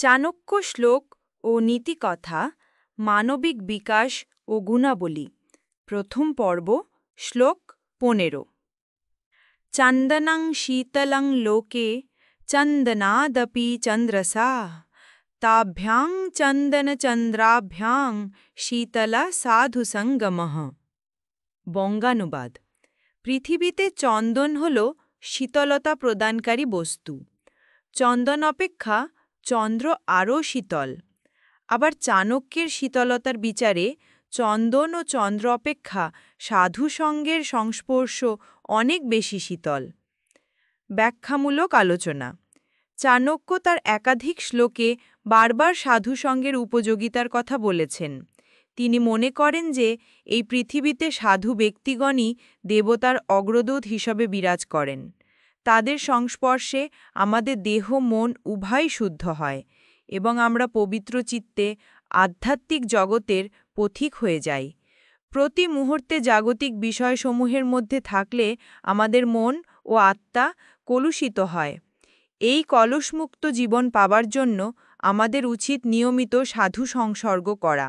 চাণক্য শ্লোক ও নীতিকথা মানবিক বিকাশ ও গুণাবলী প্রথম পর্ব শ্লোক ১৫ চন্দনং শীতলং লোকে চন্দনাদপি চন্দ্রসা তাভ্যাং চন্দনচন্দ্রাভ্যাং শীতলা সাধুসঙ্গমঃ বঙ্গানুবাদ পৃথিবীতে চন্দন হল শীতলতা প্রদানকারী বস্তু। চন্দন অপেক্ষা চন্দ্র আরও শীতল। আবার চাণক্যের শীতলতার বিচারে চন্দন ও চন্দ্র অপেক্ষা সাধুসঙ্গের সংস্পর্শ অনেক বেশি শীতল। ব্যাখ্যামূলক আলোচনা। চাণক্য তার একাধিক শ্লোকে বারবার সাধুসঙ্গের উপযোগিতার কথা বলেছেন। তিনি মনে করেন যে এই পৃথিবীতে সাধু ব্যক্তিগণই দেবতার অগ্রদূত হিসেবে বিরাজ করেন। তাদের সংস্পর্শে আমাদের দেহ মন উভয় শুদ্ধ হয় এবং আমরা পবিত্র চিত্তে আধ্যাত্মিক জগতের পথিক হয়ে যাই। প্রতি মুহূর্তে জাগতিক বিষয়সমূহের মধ্যে থাকলে আমাদের মন ও আত্মা কলুষিত হয়। এই কলুষমুক্ত জীবন পাবার জন্য আমাদের উচিত নিয়মিত সাধু সংসর্গ করা।